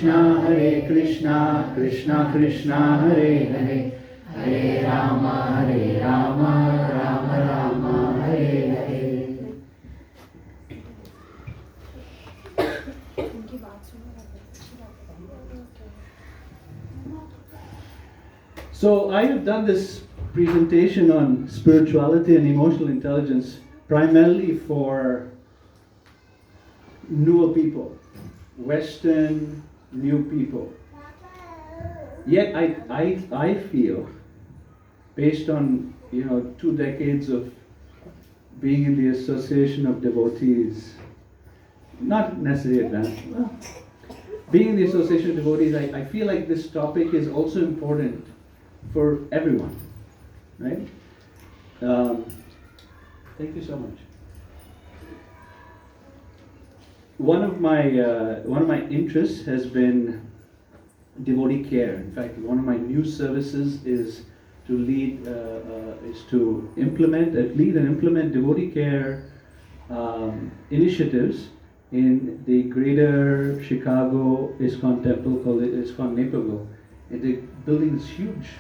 Krishna Krishna Krishna Hare Hare Hare Rama Rama Rama Hare Hare. So I have done this presentation on spirituality and emotional intelligence primarily for newer people, Western new people. Yet I feel, based on 2 decades of being in the association of devotees, not necessarily advanced, well, being in the association of devotees, I feel like this topic is also important for everyone, right? Thank you so much. One of my interests has been devotee care. In fact, one of my new services is to lead and implement devotee care initiatives in the greater Chicago ISKCON temple called ISKCON Naperville. And they're building this huge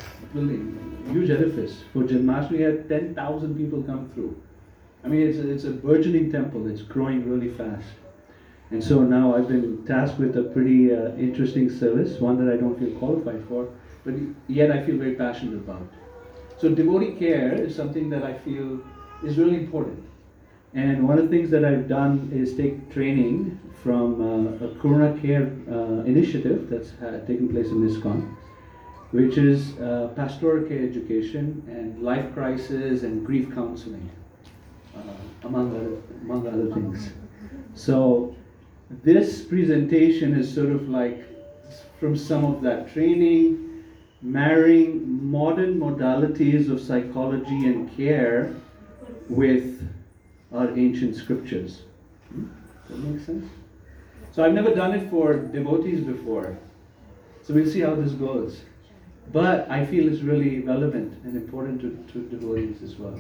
edifice. For Janmashtami, we had 10,000 people come through. I mean, it's a burgeoning temple. It's growing really fast. And so now I've been tasked with a pretty interesting service, one that I don't feel qualified for, but yet I feel very passionate about. So devotee care is something that I feel is really important. And one of the things that I've done is take training from a Corona Care initiative that's taken place in ISKCON, which is pastoral care education and life crisis and grief counseling, among other things. So this presentation is sort of like from some of that training, marrying modern modalities of psychology and care with our ancient scriptures. Does that make sense? So I've never done it for devotees before. So we'll see how this goes. But I feel it's really relevant and important to devotees as well.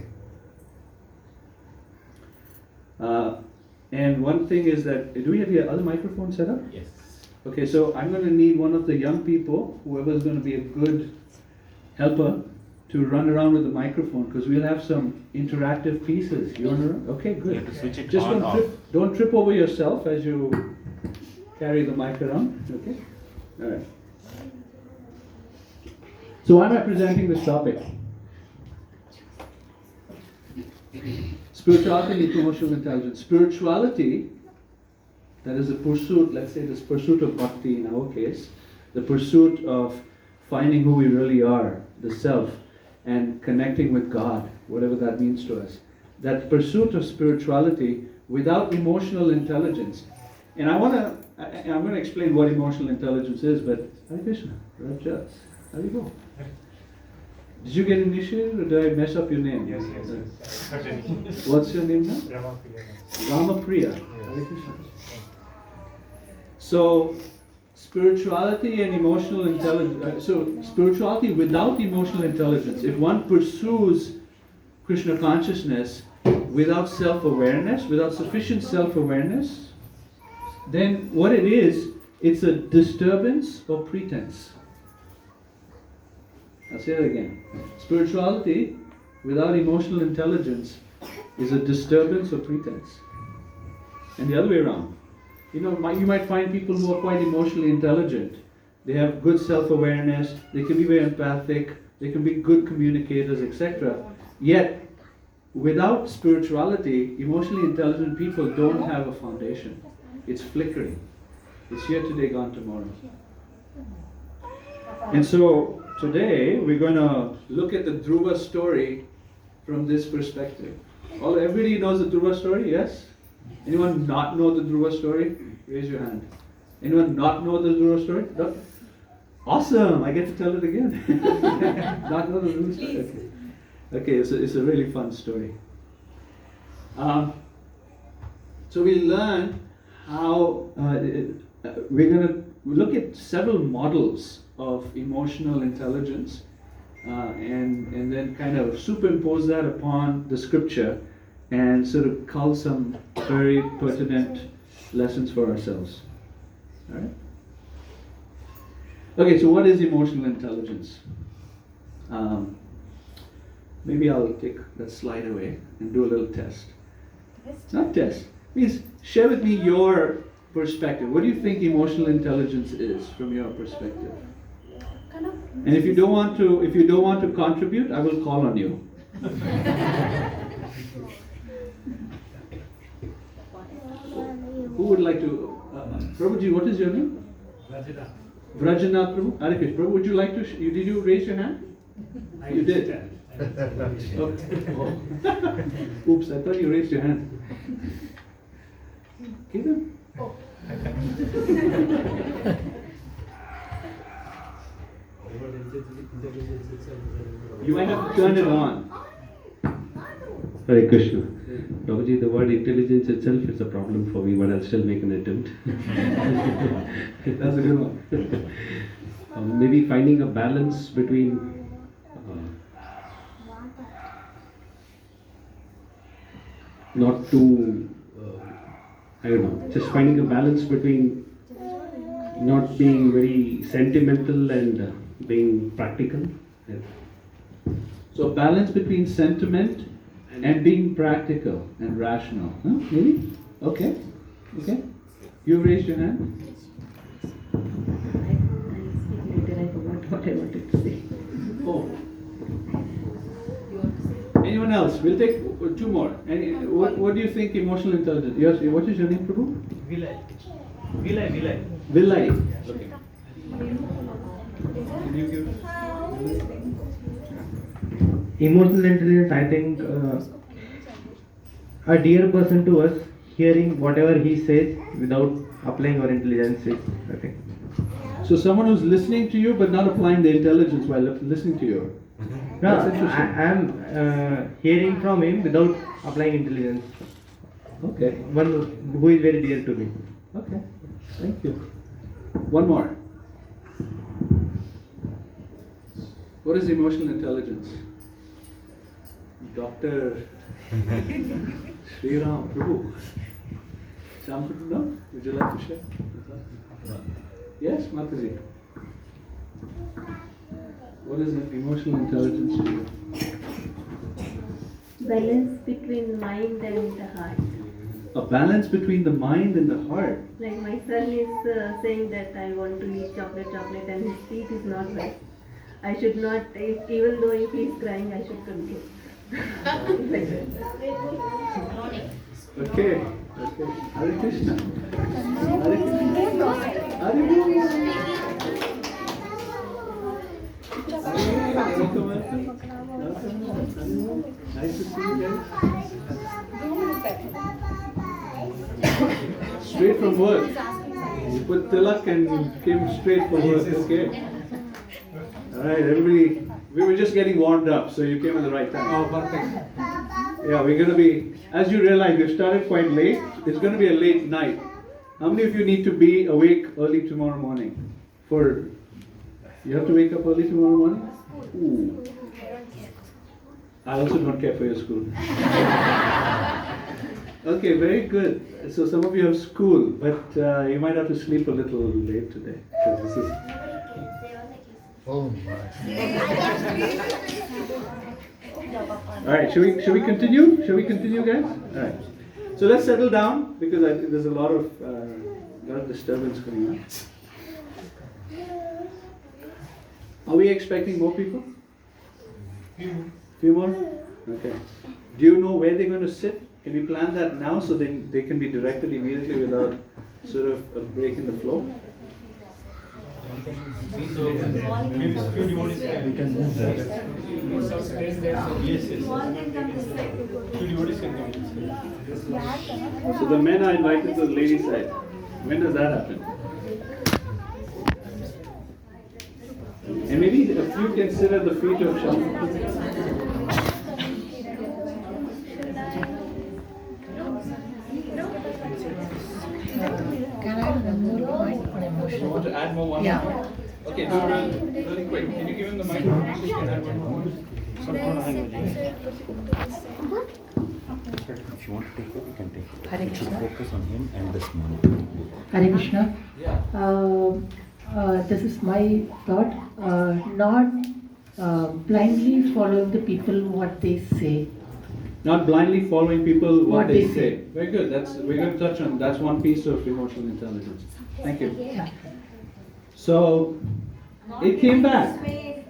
And one thing is that, do we have your other microphone set up? Yes. Okay, so I'm going to need one of the young people, whoever's going to be a good helper, to run around with the microphone, because we'll have some interactive pieces. You want to run? Okay, good. You have to switch it Just on off. don't trip over yourself as you carry the mic around. Okay? All right. So why am I presenting this topic? Spirituality and emotional intelligence. Spirituality, that is the pursuit, let's say this pursuit of bhakti in our case, the pursuit of finding who we really are, the self, and connecting with God, whatever that means to us. That pursuit of spirituality without emotional intelligence. And I'm going to explain what emotional intelligence is, but Hare Krishna, Rajas, how do you go? Did you get initiated or did I mess up your name? Yes. What's your name now? Ramapriya. Ramapriya. Hare Krishna. So, spirituality and emotional intelligence. So, spirituality without emotional intelligence. If one pursues Krishna consciousness without self-awareness, without sufficient self-awareness, then what it is, it's a disturbance or pretense. I'll say that again. Spirituality without emotional intelligence is a disturbance or pretense. And the other way around. You might find people who are quite emotionally intelligent. They have good self-awareness, they can be very empathic, they can be good communicators, etc. Yet, without spirituality, emotionally intelligent people don't have a foundation. It's flickering. It's here today, gone tomorrow. And so, today we're going to look at the Dhruva story from this perspective. Everybody knows the Dhruva story, yes? Anyone not know the Dhruva story? Raise your hand. Anyone not know the Dhruva story? No? Awesome! I get to tell it again. Not know the Dhruva story? Okay. Okay, it's a really fun story. So we learn how we're going to look at several models of emotional intelligence and then kind of superimpose that upon the scripture and sort of cull some very pertinent lessons for ourselves. All right? Okay, so what is emotional intelligence? Maybe I'll take that slide away and do a little test. Not test. Means share with me your perspective. What do you think emotional intelligence is from your perspective? And if you don't want to contribute, I will call on you. Who would like to? Prabhuji, what is your name? Rajita. Vrajanath Prabhu. Hare Krishna. Prabhu, would you like to? Did you raise your hand? You did. Oh. Oops, I thought you raised your hand. Okay then. You might have to turn it on. Hare Krishna. Prabhuji, the word intelligence itself is a problem for me, but I'll still make an attempt. That's a good one. Maybe finding a balance between not too, I don't know, just finding a balance between not being very sentimental and being practical. Yeah. So balance between sentiment and being practical and rational. Huh? Maybe? Okay. Okay. You raised your hand? I speak later, I forgot what I wanted to say. Oh. Anyone else? We'll take two more. What do you think emotional intelligence? Yes, what is your name, Prabhu? Vilay. Vilay. Villai. Okay. Can you give? Emotional intelligence, I think, a dear person to us, hearing whatever he says without applying our intelligence is, I think. So someone who's listening to you but not applying the intelligence while listening to you. No, That's interesting. I am hearing from him without applying intelligence. Okay. One who is very dear to me. Okay. Thank you. One more. What is emotional intelligence? Dr. Sri Ram Prabhu. Shamsuddin, would you like to share? Yes, Mataji. What is emotional intelligence to you? Balance between mind and the heart. A balance between the mind and the heart. Like my son is saying that I want to eat chocolate, and his teeth is not right. I should not, even though if he is crying, I should control. Like that. Okay. Okay. Hare Krishna. Hare Krishna. Hare Welcome. Nice to see you guys. Straight from work. You put tilak and came straight from work. Okay. All right, everybody. We were just getting warmed up, so you came at the right time. Oh, perfect. Yeah, we're going to be, as you realize, we've started quite late. It's going to be a late night. How many of you need to be awake early tomorrow morning? You have to wake up early tomorrow morning? Ooh. I also don't care for your school. Okay, very good. So some of you have school, but you might have to sleep a little late today. Because this is... Oh my. All right, shall we continue? Shall we continue, guys? All right. So let's settle down because I think there's a lot of disturbance going on. Are we expecting more people? Few more? Okay. Do you know where they're going to sit? Can we plan that now so they can be directed immediately without sort of a break in the flow? So, maybe few devotees can move there. Yes. Few devotees can come. So the men are invited to the ladies' side. When does that happen? And maybe a few can sit at the feet of Shama. Can I have one more point on You emotional? want to add more one? Yeah. Okay, do it really quick. Can you give him the microphone so you can add one more? If you want to take it, you can take it. Hare You should Krishna. focus on him and this month. Hare Krishna. Yeah. this is my thought, not blindly following the people what they say. Not blindly following people what What they they say. Very good. We're going to touch on. That's one piece of emotional intelligence. Thank you. Yeah. So it came back. Not being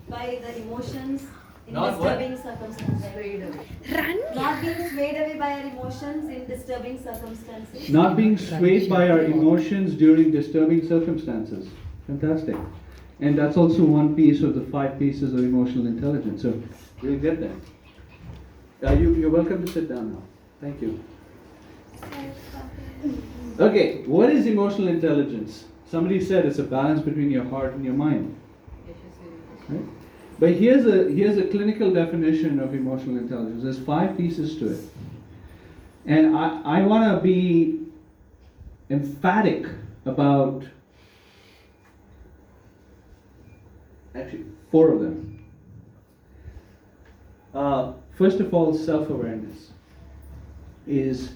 swayed by the emotions in Not what? disturbing circumstances. Not being swayed away by our emotions in disturbing circumstances. Not being swayed by our emotions during disturbing circumstances. Fantastic. And that's also one piece of the 5 pieces of emotional intelligence. So we'll get there. You're welcome to sit down now. Thank you. Okay, what is emotional intelligence? Somebody said it's a balance between your heart and your mind. Right? But here's a clinical definition of emotional intelligence. There's 5 pieces to it. And I want to be emphatic about actually 4 of them. First of all, self-awareness is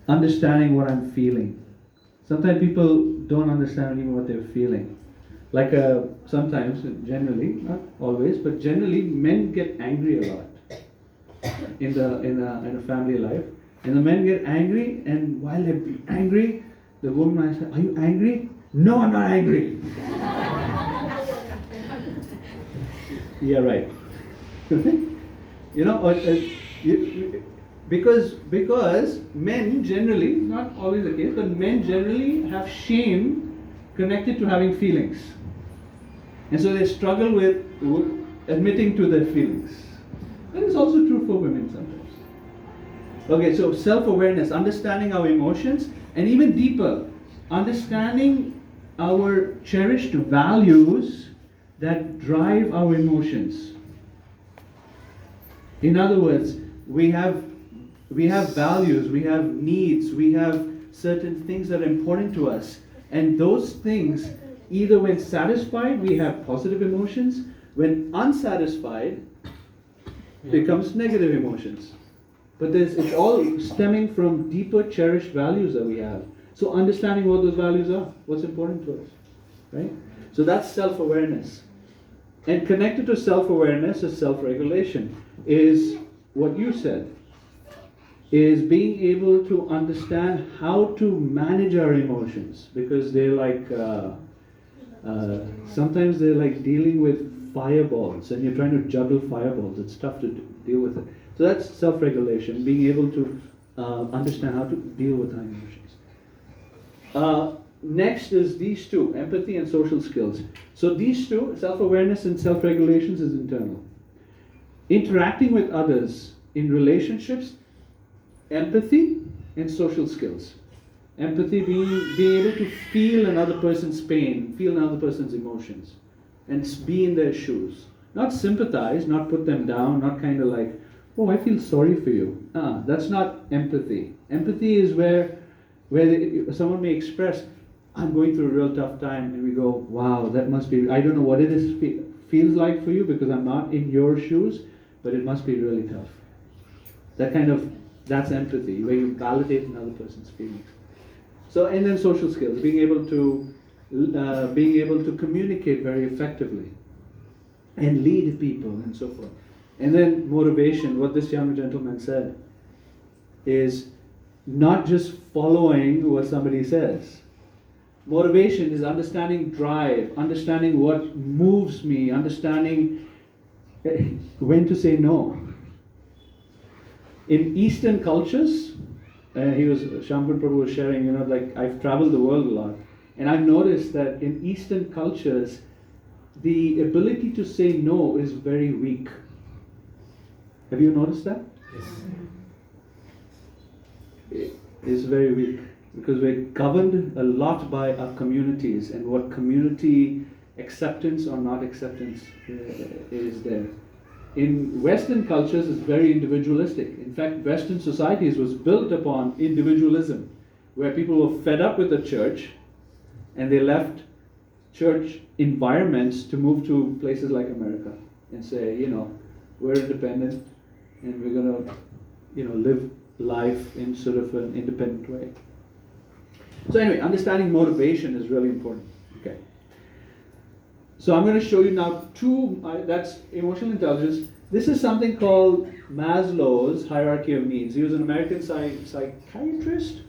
understanding what I'm feeling. Sometimes people don't understand even what they're feeling. Like sometimes, generally, not always, but generally, men get angry a lot in a family life. And the men get angry, and while they're angry, the woman might say, "Are you angry?" "No, I'm not angry." Yeah, right. You know, because men generally, not always the case, but men generally have shame connected to having feelings, and so they struggle with admitting to their feelings. That is also true for women sometimes. Okay, so self-awareness, understanding our emotions, and even deeper, understanding our cherished values that drive our emotions. In other words, we have values, we have needs, we have certain things that are important to us. And those things, either when satisfied, we have positive emotions. When unsatisfied, becomes negative emotions. But it's all stemming from deeper cherished values that we have. So understanding what those values are, what's important to us, right? So that's self-awareness. And connected to self-awareness is self-regulation, is what you said, is being able to understand how to manage our emotions, because they're like, sometimes they're like dealing with fireballs, and you're trying to juggle fireballs. It's tough to deal with it. So that's self-regulation, being able to understand how to deal with our emotions. Next is these 2, empathy and social skills. So these 2, self-awareness and self-regulations, is internal. Interacting with others in relationships, empathy and social skills. Empathy being able to feel another person's pain, feel another person's emotions, and be in their shoes. Not sympathize, not put them down, not kind of like, "Oh, I feel sorry for you." That's not empathy. Empathy is where someone may express, "I'm going through a real tough time," and we go, "Wow, that must be, I don't know what it is feels like for you because I'm not in your shoes, but it must be really tough." That's empathy, where you validate another person's feelings. So, and then social skills, being able to communicate very effectively and lead people and so forth. And then motivation, what this young gentleman said, is not just following what somebody says. Motivation is understanding drive, understanding what moves me, understanding when to say no. In Eastern cultures, Shambhan Prabhu was sharing, like I've traveled the world a lot, and I've noticed that in Eastern cultures, the ability to say no is very weak. Have you noticed that? Yes. It's very weak, because we're governed a lot by our communities and what community acceptance or not acceptance is there. In Western cultures, it's very individualistic. In fact, Western societies was built upon individualism, where people were fed up with the church and they left church environments to move to places like America and say, we're independent and we're going to, live life in sort of an independent way. So anyway, understanding motivation is really important. Okay. So I'm going to show you now two, that's emotional intelligence. This is something called Maslow's hierarchy of needs. He was an American psychiatrist,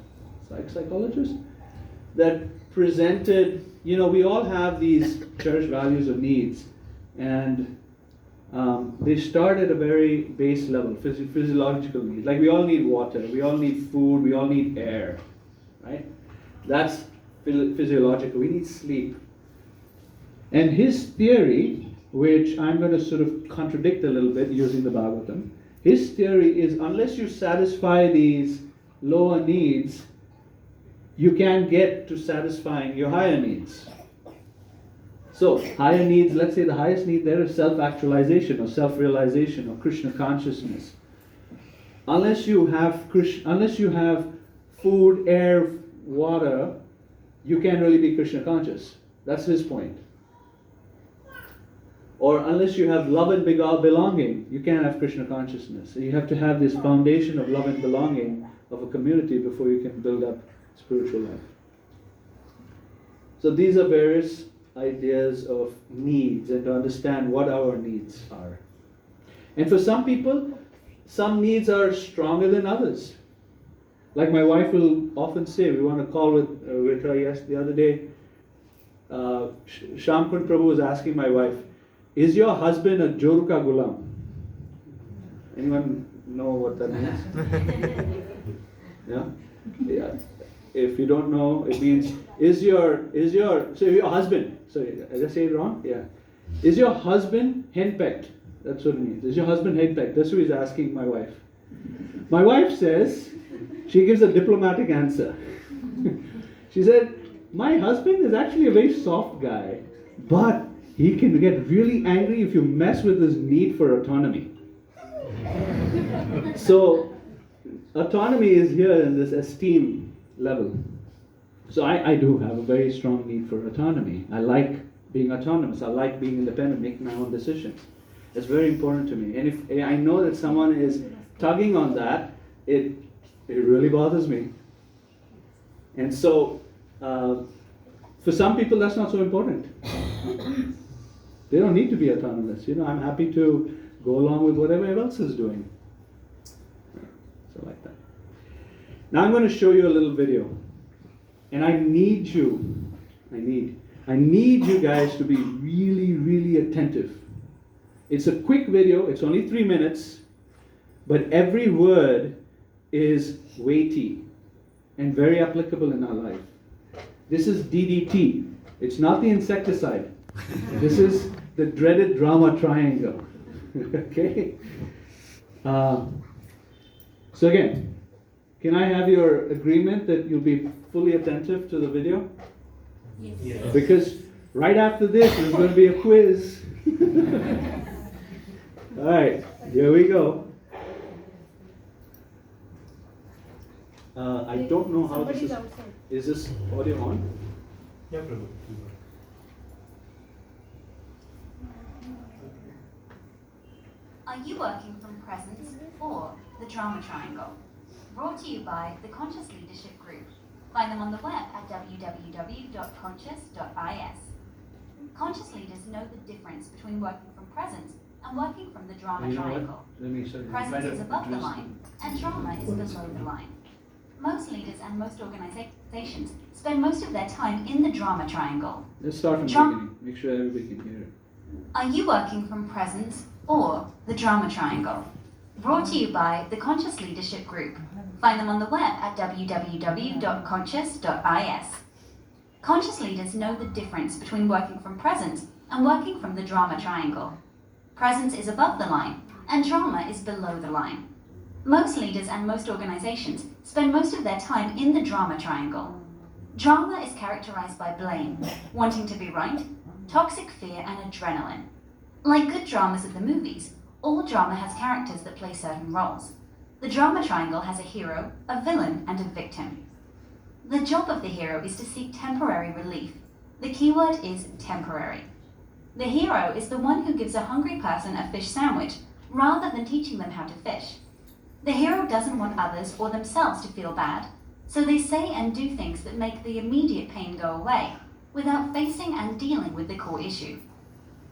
psychologist, that presented, we all have these cherished values of needs, and they start at a very base level, physiological needs. Like we all need water, we all need food, we all need air, right? That's physiological. We need sleep. And his theory, which I'm going to sort of contradict a little bit using the Bhagavatam, his theory is unless you satisfy these lower needs, you can't get to satisfying your higher needs. So, higher needs, let's say the highest need there is self-actualization or self-realization or Krishna consciousness. Unless you have food, air, water, you can't really be Krishna conscious. That's his point. Or unless you have love and belonging, you can't have Krishna consciousness. So you have to have this foundation of love and belonging of a community before you can build up spiritual life. So these are various ideas of needs and to understand what our needs are. And for some people, some needs are stronger than others. Like my wife will often say, we want to call with her the other day, Shamkund Prabhu was asking my wife, is your husband a Joruka Gulam? Anyone know what that means? Yeah? If you don't know, it means, is your husband, sorry, did I say it wrong? Yeah. Is your husband henpecked? That's what it means. Is your husband henpecked? That's what he's asking my wife. My wife says, she gives a diplomatic answer. She said, my husband is actually a very soft guy, but he can get really angry if you mess with his need for autonomy. So, autonomy is here in this esteem level. So I do have a very strong need for autonomy. I like being autonomous. I like being independent, making my own decisions. It's very important to me. And if I know that someone is tugging on that, it really bothers me. And so, for some people, that's not so important. They don't need to be autonomous. I'm happy to go along with whatever else is doing. So like that. Now I'm going to show you a little video. And I need you guys to be really, really attentive. It's a quick video. It's only 3 minutes. But every word is weighty and very applicable in our life. This is DDT. It's not the insecticide. This is the dreaded drama triangle. Okay? So again, can I have your agreement that you'll be fully attentive to the video? Yes. Because right after this, there's going to be a quiz. Alright, here we go. I don't know how this is this audio on? Yeah, Prabhu. Are you working from presence or the drama triangle? Brought to you by the Conscious Leadership Group. Find them on the web at www.conscious.is. Conscious leaders know the difference between working from presence and working from the drama triangle. Presence is above the line and drama is below the line. Most leaders and most organizations spend most of their time in the drama triangle. Let's start from the beginning. Make sure everybody can hear it. Are you working from presence or the drama triangle? Brought to you by the Conscious Leadership Group. Find them on the web at www.conscious.is. Conscious leaders know the difference between working from presence and working from the drama triangle. Presence is above the line and drama is below the line. Most leaders and most organizations spend most of their time in the drama triangle. Drama is characterized by blame, wanting to be right, toxic fear, and adrenaline. Like good dramas of the movies, all drama has characters that play certain roles. The drama triangle has a hero, a villain, and a victim. The job of the hero is to seek temporary relief. The keyword is temporary. The hero is the one who gives a hungry person a fish sandwich rather than teaching them how to fish. The hero doesn't want others or themselves to feel bad. So they say and do things that make the immediate pain go away, without facing and dealing with the core issue.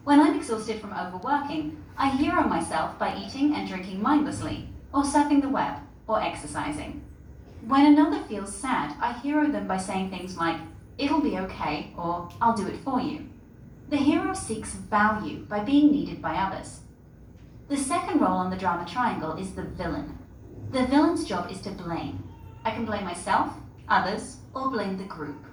When I'm exhausted from overworking, I hero myself by eating and drinking mindlessly, or surfing the web, or exercising. When another feels sad, I hero them by saying things like, "It'll be okay," or "I'll do it for you." The hero seeks value by being needed by others. The second role on the drama triangle is the villain. The villain's job is to blame. I can blame myself, others, or blame the group.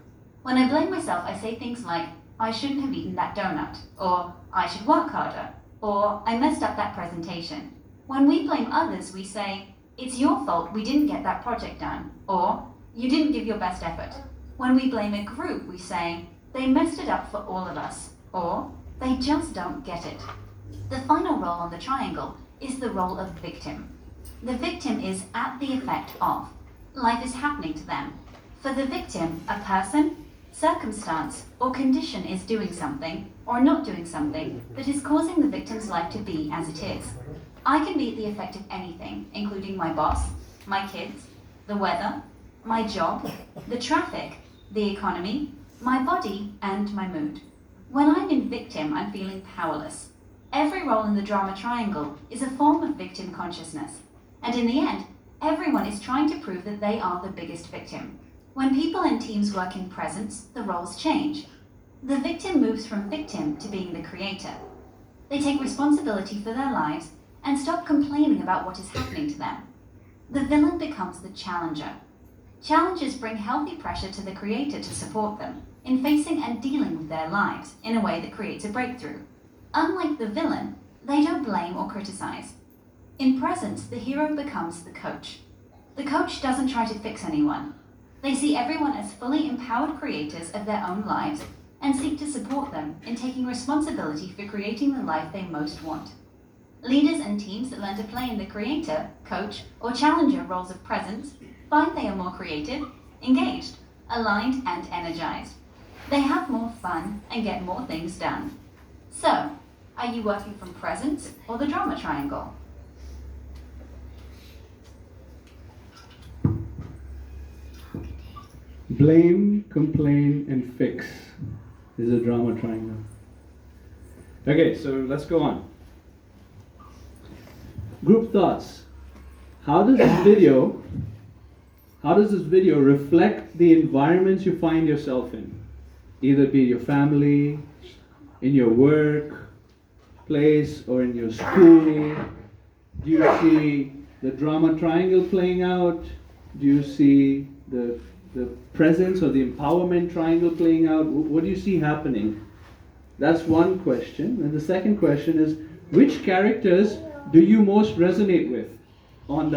When I blame myself, I say things like, "I shouldn't have eaten that donut," or "I should work harder," or "I messed up that presentation." When we blame others, we say, "It's your fault we didn't get that project done," or "You didn't give your best effort." When we blame a group, we say, "They messed it up for all of us," or "They just don't get it." The final role on the triangle is the role of victim. The victim is at the effect of. Life is happening to them. For the victim, a person, circumstance, or condition is doing something, or not doing something, that is causing the victim's life to be as it is. I can be at the effect of anything, including my boss, my kids, the weather, my job, the traffic, the economy, my body, and my mood. When I'm in victim, I'm feeling powerless. Every role in the drama triangle is a form of victim consciousness. And in the end, everyone is trying to prove that they are the biggest victim. When people and teams work in presence, the roles change. The victim moves from victim to being the creator. They take responsibility for their lives and stop complaining about what is happening to them. The villain becomes the challenger. Challengers bring healthy pressure to the creator to support them in facing and dealing with their lives in a way that creates a breakthrough. Unlike the villain, they don't blame or criticize. In presence, the hero becomes the coach. The coach doesn't try to fix anyone. They see everyone as fully empowered creators of their own lives and seek to support them in taking responsibility for creating the life they most want. Leaders and teams that learn to play in the creator, coach, or challenger roles of presence find they are more creative, engaged, aligned, and energized. They have more fun and get more things done. So, are you working from presence or the drama triangle? Blame, complain, and fix is a drama triangle. Okay, so let's go on. Group thoughts. How does this video reflect the environments you find yourself in? Either be your family, in your work place, or in your school. Do you see the drama triangle playing out? Do you see the presence or the empowerment triangle playing out? What do you see happening? That's one question. And the second question is, which characters do you most resonate with on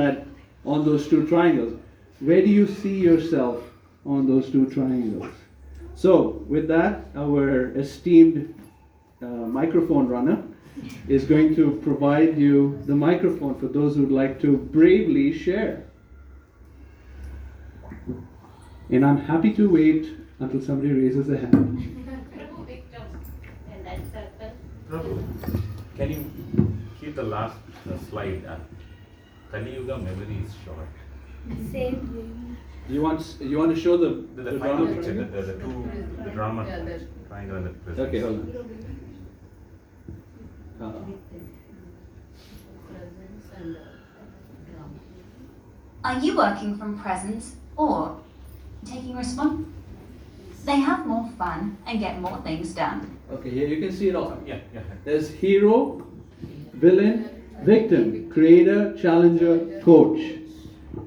those two triangles? Where do you see yourself on those two triangles? So, with that, our esteemed microphone runner is going to provide you the microphone for those who'd like to bravely share. And I'm happy to wait until somebody raises a hand. Can you keep the last slide up? Kali Yuga memory is short. Same. You want to show the The final picture, the drama triangle and the presence. Okay, hold on. Are you working from presence or taking response? They have more fun and get more things done. Okay, here you can see it all. Yeah. There's hero, villain, victim, creator, challenger, coach.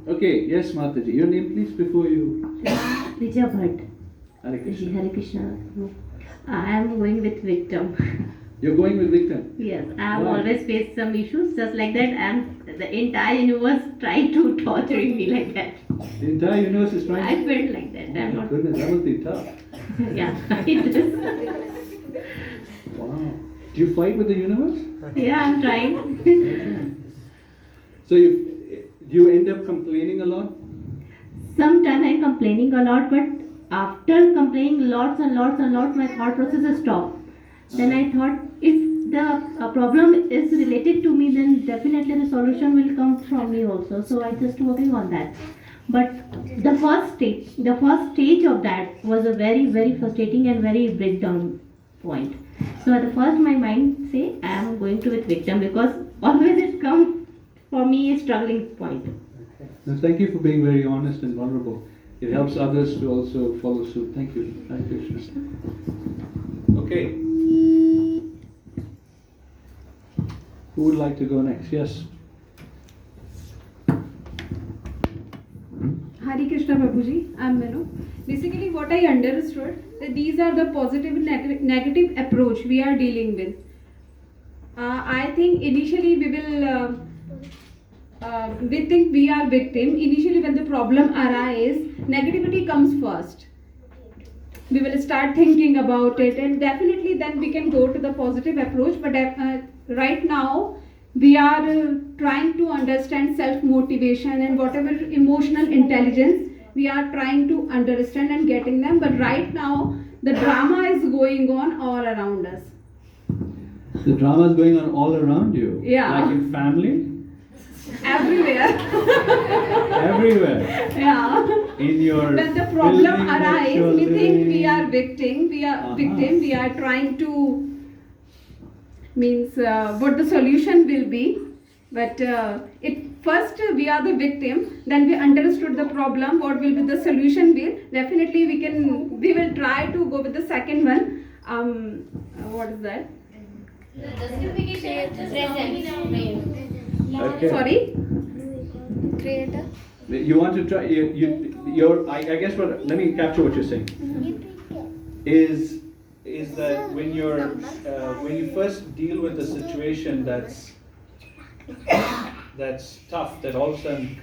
Okay, yes, Mataji. Your name, please, before you. Vijay Bhatt. Hare Krishna. Hare Krishna. I am going with victim. You're going with victim. Yes, I have Why? always faced some issues just like that, and the entire universe tried to torturing me like that. The entire universe is trying. I felt like that. Oh I'm my not. goodness, that must be tough. Yeah, it is. Wow. Do you fight with the universe? Yeah, I'm trying. So you end up complaining a lot? Sometimes I'm complaining a lot, but after complaining lots and lots and lots, my thought process is stopped. Then I thought, if the problem is related to me, then definitely the solution will come from me also. So I just working on that. But the first stage of that was a very, very frustrating and very breakdown point. So at the first my mind say I am going to with victim because always it comes for me a struggling point. Okay. Now, thank you for being very honest and vulnerable. It helps others to also follow suit. Thank you. Thank you, Krishna. Okay. Who would like to go next? Yes. Hare Krishna Prabhuji, I'm Manu. Basically, what I understood that these are the positive and negative approach we are dealing with. I think initially we think we are victim. Initially, when the problem arises, negativity comes first. We will start thinking about it, and definitely then we can go to the positive approach. But right now, we are trying to understand self-motivation and whatever emotional intelligence we are trying to understand and getting them. But right now, the drama is going on all around us. The drama is going on all around you. Yeah. Like in family? Everywhere. Everywhere. Yeah. In your When the problem building that arises, you're we think we living. are victim. We are victim. We are trying to means what the solution will be. But first we are the victim. Then we understood the problem. What will be the solution? Will definitely we will try to go with the second one. What is that? Okay. Sorry. Creator. You want to try? I guess what? Let me capture what you're saying. Is that when you first deal with a situation that's tough, that all of a sudden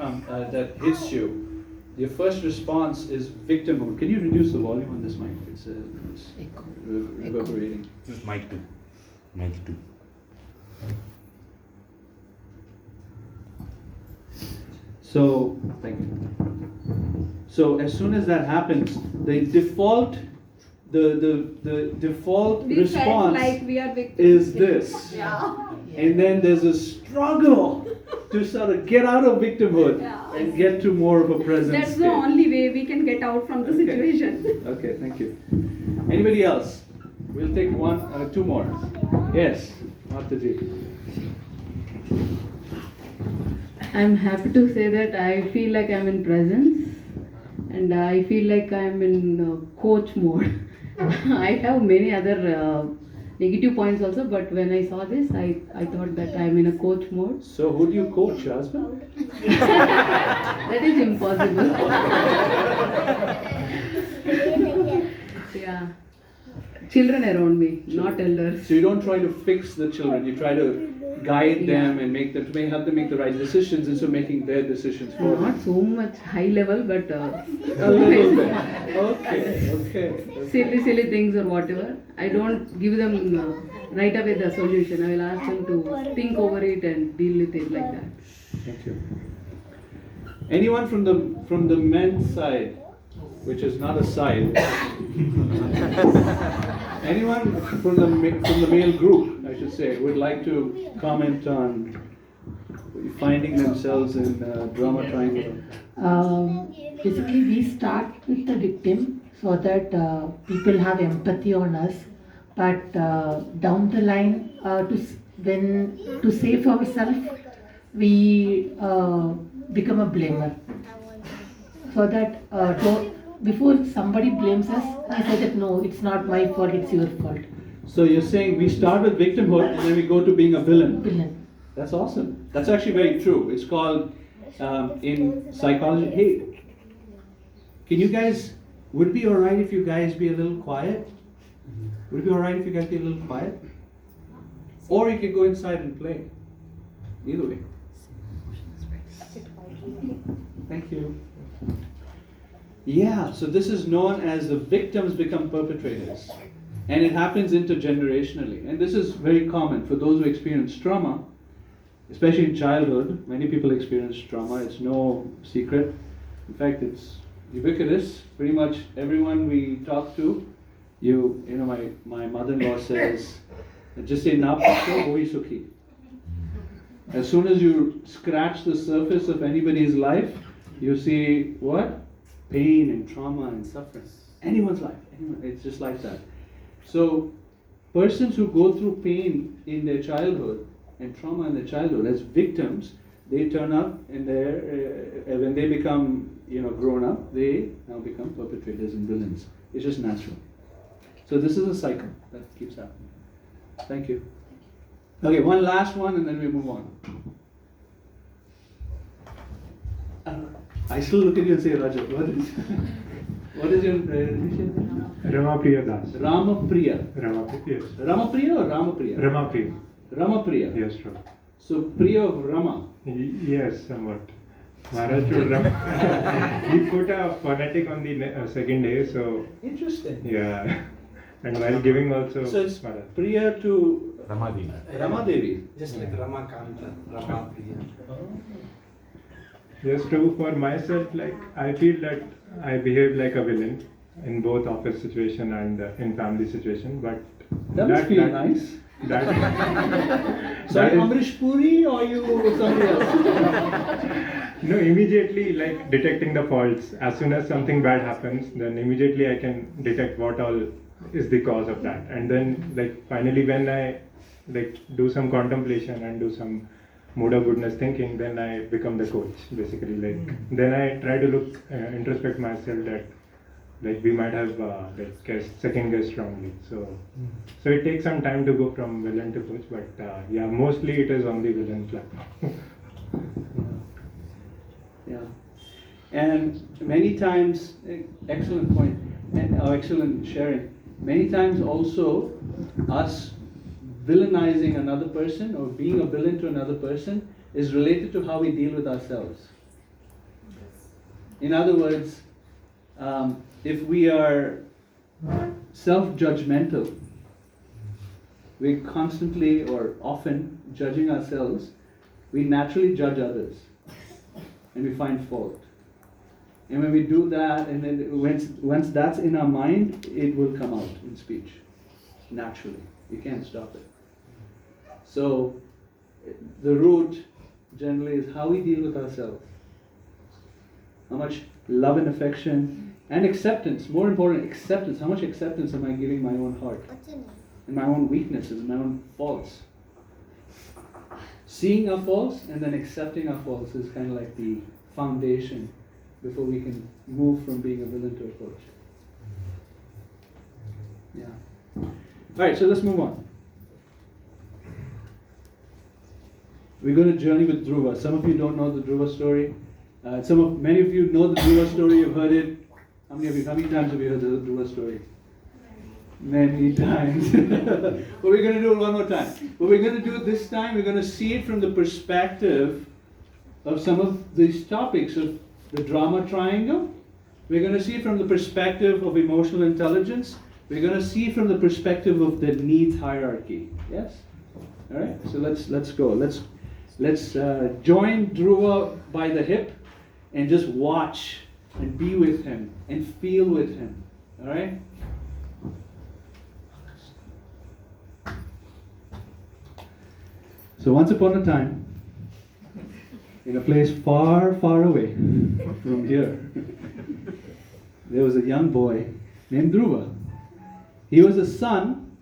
that hits you, your first response is victimhood. Can you reduce the volume on this mic? It's reverberating. This is mic 2. Mic 2. So, thank you. So as soon as that happens, the default We felt response like we are victim. is this. Yeah. And then there's a struggle to sort of get out of victimhood and get to more of a present That's state. the only way we can get out from the Okay. situation. Okay, thank you. Anybody else? We'll take two more. Yes, Mataji. I'm happy to say that I feel like I'm in presence and I feel like I'm in coach mode. I have many other negative points also, but when I saw this, I thought that I'm in a coach mode. So who do you coach, your husband? That is impossible. Yeah. Children around me, not elders. So you don't try to fix the children, you try to guide them and help them make the right decisions instead of making their decisions for them. Not so much high level, but A little bit. Okay. silly things or whatever. I don't give them right away the solution. I will ask them to think over it and deal with it like that. Thank you. Anyone from the men's side, which is not a side? Anyone from the male group, I should say, would like to comment on finding themselves in drama triangle? Basically, we start with the victim so that people have empathy on us, but down the line, to save ourselves, we become a blamer. So that before somebody blames us, we say that no, it's not my fault, it's your fault. So you're saying we start with victimhood and then we go to being a villain. Villain. That's awesome. That's actually very true. It's called in psychology. Hey, can you guys? Would it be alright if you guys be a little quiet? Would it be alright if you guys be a little quiet? Or you could go inside and play. Either way. Thank you. Yeah, so this is known as the victims become perpetrators. And it happens intergenerationally. And this is very common for those who experience trauma, especially in childhood. Many people experience trauma, it's no secret. In fact, it's ubiquitous. Pretty much everyone we talk to, my mother-in-law says, just say, na pucho, wohi sukhi. As soon as you scratch the surface of anybody's life, you see what? Pain and trauma and suffering. Anyone's life, it's just like that. So, persons who go through pain in their childhood and trauma in their childhood as victims, they turn up in their, when they become, grown up, they now become perpetrators and villains. It's just natural. So this is a cycle that keeps happening. Thank you. Okay, one last one and then we move on. I still look at you and say, Rajat, what is your initial? Ramapriya Das. Ramapriya. Ramapriya, yes. Ramapriya or Ramapriya? Ramapriya. Ramapriya. Yes, sir. So Priya of Rama. Yes, somewhat. Maharaj told Rama. He put a phonetic on the second day, so. Interesting. Yeah. And while giving also. So it's Priya to Ramadevi. Ramadevi. Just like Ramakanta, Ramapriya. Just true for myself, like I feel that I behave like a villain in both office situation and in family situation, but that must feel nice. Sorry, Amrish Puri or you somebody else? No, immediately like detecting the faults. As soon as something bad happens, then immediately I can detect what all is the cause of that. And then like finally when I like do some contemplation and do some mood of goodness thinking, then I become the coach basically. Like then I try to look introspect myself that like we might have second guessed wrongly. So it takes some time to go from villain to coach, but yeah, mostly it is on the villain platform. Yeah, and many times, excellent point, and excellent sharing. Many times also, us villainizing another person or being a villain to another person is related to how we deal with ourselves. In other words, if we are self-judgmental, we're constantly or often judging ourselves, we naturally judge others and we find fault. And when we do that, and then once that's in our mind, it will come out in speech, naturally. You can't stop it. So, the root generally is how we deal with ourselves. How much love and affection and acceptance, more important, acceptance. How much acceptance am I giving my own heart? And my own weaknesses, my own faults. Seeing our faults and then accepting our faults is kind of like the foundation before we can move from being a villain to a coach. Yeah. Alright, so let's move on. We're going to journey with Dhruva. Some of you don't know the Dhruva story. Many of you know the Dhruva story, you've heard it. How many times have you heard the Dhruva story? Many times. But we're going to do it one more time. What we're going to do this time, we're going to see it from the perspective of some of these topics of the drama triangle. We're going to see it from the perspective of emotional intelligence. We're going to see it from the perspective of the needs hierarchy. Yes? All right. So let's go. Let's join Dhruva by the hip and just watch and be with him and feel with him. All right. So once upon a time, in a place far, far away from here, there was a young boy named Dhruva. He was the son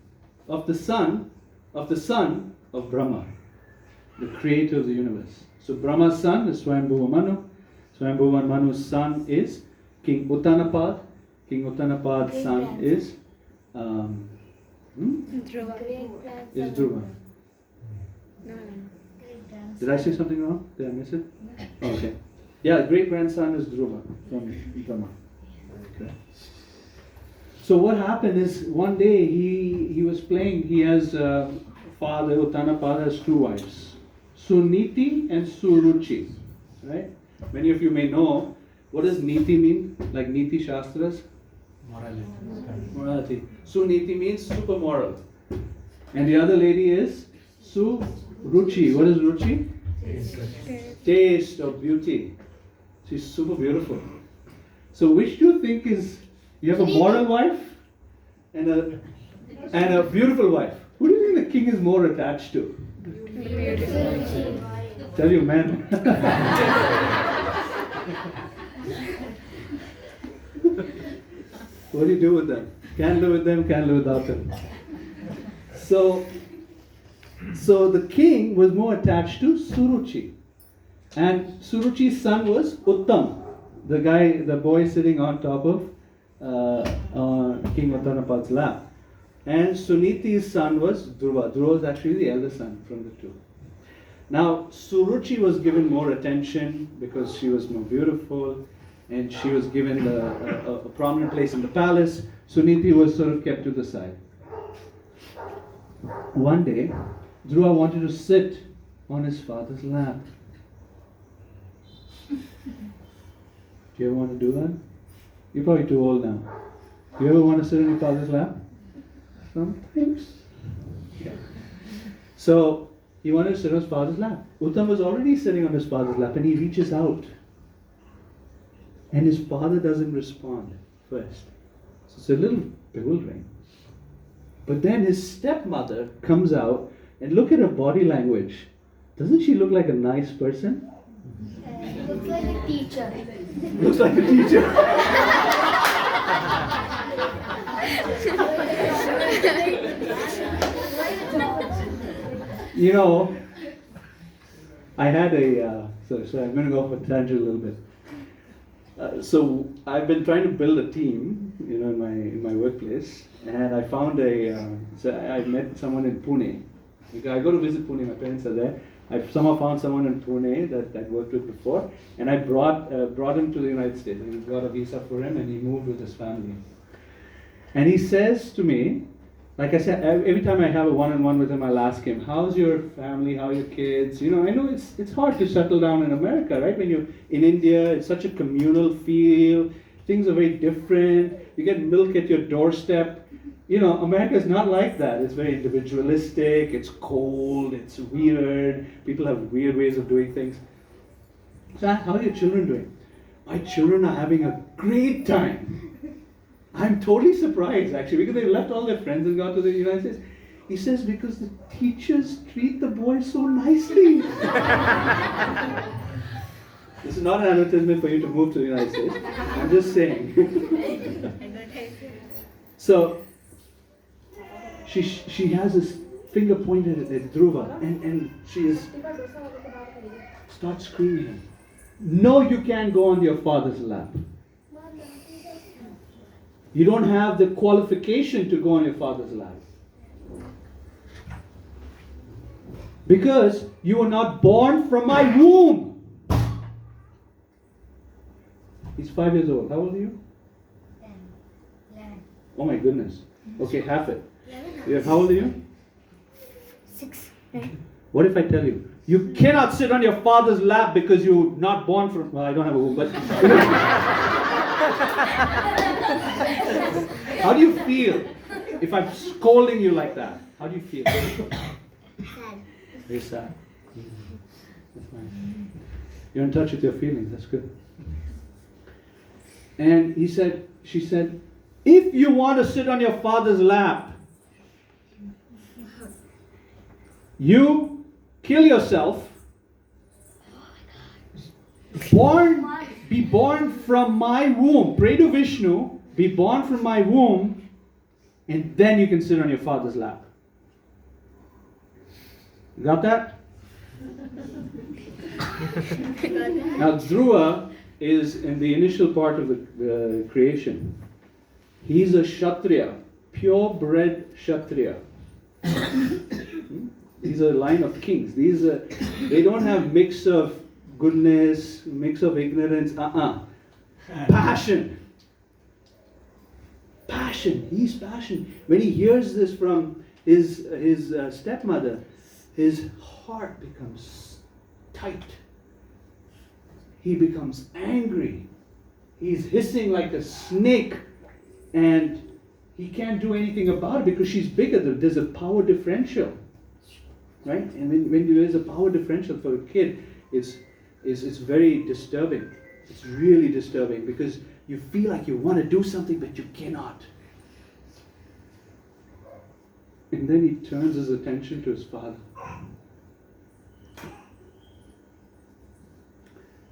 of the son of the son of Brahma, the creator of the universe. So Brahma's son is Swayambhuva Manu. Swayambhuva Manu's son is King Uttanapada. King Uttanapad's son is Dhruva. Did I say something wrong? Did I miss it? Okay. Yeah, great grandson is Dhruva from Brahma. Okay. So what happened is one day he was playing. He has father Uttanapada has two wives, Suniti and Suruchi. Right? Many of you may know what does Niti mean, like Niti Shastras. Morality. Suniti means super moral, and the other lady is Suruchi. What is Ruchi? Taste or beauty. She's super beautiful. So which do you think is, you have a moral wife and a beautiful wife. Who do you think the king is more attached to? Tell you, men. What do you do with them? Can't live with them, can't live without them. So the king was more attached to Suruchi. And Suruchi's son was Uttam, the boy sitting on top of King Uttanapal's lap. And Suniti's son was Dhruva. Dhruva was actually the elder son from the two. Now, Suruchi was given more attention because she was more beautiful and she was given a prominent place in the palace. Suniti was sort of kept to the side. One day, Dhruva wanted to sit on his father's lap. Do you ever want to do that? You're probably too old now. Do you ever want to sit on your father's lap? Sometimes. Yeah. So he wanted to sit on his father's lap. Uttam was already sitting on his father's lap and he reaches out. And his father doesn't respond first. So it's a little bewildering. But then his stepmother comes out and look at her body language. Doesn't she look like a nice person? Looks like a teacher. Looks like a teacher. You know, I had so I'm going to go off a tangent a little bit. So I've been trying to build a team, in my workplace, and I found so I met someone in Pune. I go to visit Pune, my parents are there. I somehow found someone in Pune that I'd worked with before, and I brought him to the United States. I got a visa for him, and he moved with his family. And he says to me, like I said, every time I have a one-on-one with him, I'll ask him, how's your family, how are your kids? I know it's hard to settle down in America, right? When you're in India, it's such a communal feel, things are very different, you get milk at your doorstep. America is not like that. It's very individualistic, it's cold, it's weird, people have weird ways of doing things. So how are your children doing? My children are having a great time. I'm totally surprised actually, because they left all their friends and got to the United States. He says, because the teachers treat the boys so nicely. This is not an advertisement for you to move to the United States. I'm just saying. So, she has this finger pointed at Dhruva and she starts screaming. No, you can't go on your father's lap. You don't have the qualification to go on your father's lap. Because you were not born from my womb. He's 5 years old. How old are you? 11. Oh my goodness. Okay, half it. How old are you? 6. What if I tell you, you cannot sit on your father's lap because you're not born from, well, I don't have a womb, but how do you feel if I'm scolding you like that? How do you feel? Sad. Very sad. That's nice. You're in touch with your feelings, that's good. And she said, if you want to sit on your father's lap, you kill yourself, be born from my womb, pray to Vishnu, be born from my womb, and then you can sit on your father's lap. You got that? Now Dhruva is in the initial part of the creation. He's a Kshatriya, purebred Kshatriya. These are a line of kings. They don't have mix of goodness, mix of ignorance. Passion. Passion. He's passion. When he hears this from his stepmother, his heart becomes tight. He becomes angry. He's hissing like a snake, and he can't do anything about it because she's bigger. There's a power differential, right? And when there is a power differential for a kid, it's very disturbing. It's really disturbing because you feel like you want to do something but you cannot. And then he turns his attention to his father,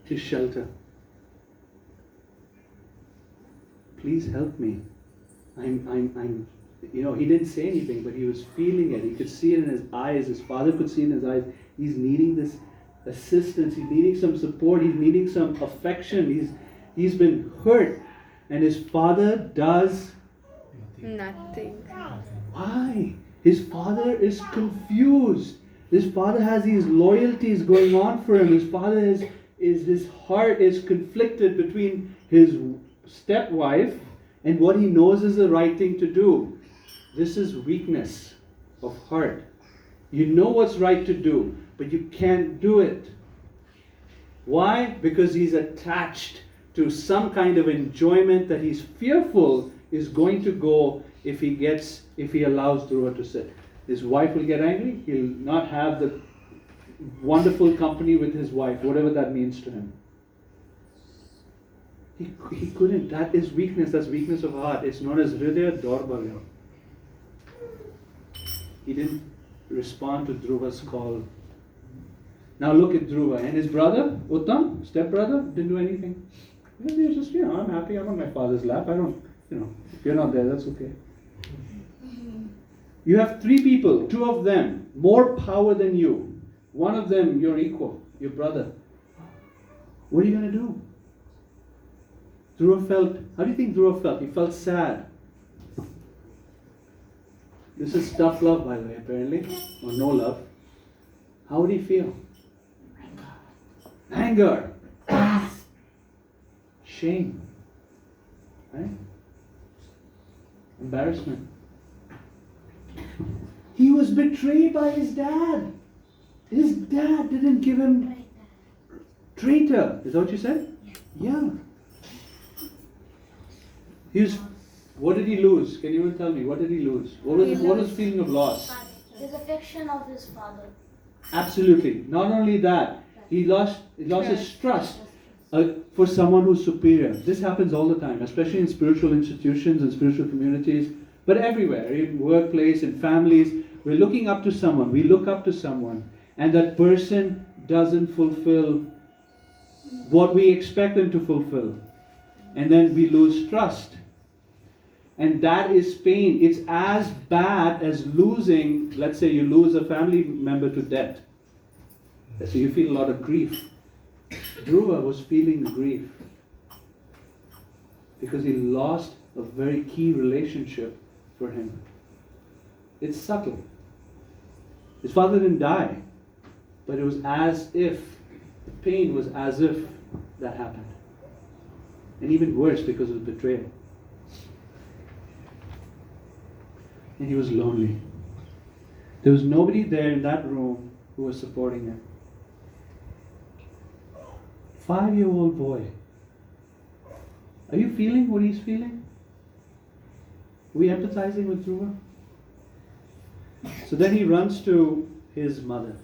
his shelter. Please help me. I'm, he didn't say anything, but he was feeling it. He could see it in his eyes. His father could see it in his eyes. He's needing this assistance. He's needing some support. He's needing some affection. He's been hurt. And his father does nothing. Why? His father is confused. His father has these loyalties going on for him. His father his heart is conflicted between his stepwife and what he knows is the right thing to do. This is weakness of heart. You know what's right to do, but you can't do it. Why? Because he's attached to some kind of enjoyment that he's fearful is going to go if he allows Dhruva to sit. His wife will get angry. He'll not have the wonderful company with his wife, whatever that means to him. He couldn't. That is weakness. That's weakness of heart. It's known as Hridaya Daurbalya. He didn't respond to Dhruva's call. Now look at Dhruva and his brother, Uttam, stepbrother, didn't do anything. He was just, I'm happy. I'm on my father's lap. I don't, if you're not there, that's okay. You have 3 people, 2 of them, more power than you. One of them, you're equal, your brother. What are you going to do? How do you think Dhruva felt? He felt sad. This is tough love, by the way, apparently, or no love. How would he feel? Anger. Shame. Right? Embarrassment. He was betrayed by his dad. His dad didn't give him traitor. Is that what you said? Yeah. What did he lose? Can you even tell me? What did he lose? What was the feeling of loss? His affection of his father. Absolutely. Not only that, he lost his trust for someone who's superior. This happens all the time, especially in spiritual institutions and spiritual communities, but everywhere, in workplace, in families. We're looking up to someone. We look up to someone, and that person doesn't fulfill what we expect them to fulfill. And then we lose trust. And that is pain. It's as bad as losing, let's say you lose a family member to death. So you feel a lot of grief. Dhruva was feeling grief because he lost a very key relationship for him. It's subtle. His father didn't die, but it was as if, the pain was as if that happened. And even worse because of betrayal. And he was lonely. There was nobody there in that room who was supporting him. 5-year-old boy. Are you feeling what he's feeling? Are we empathizing with Dhruva? So then he runs to his mother.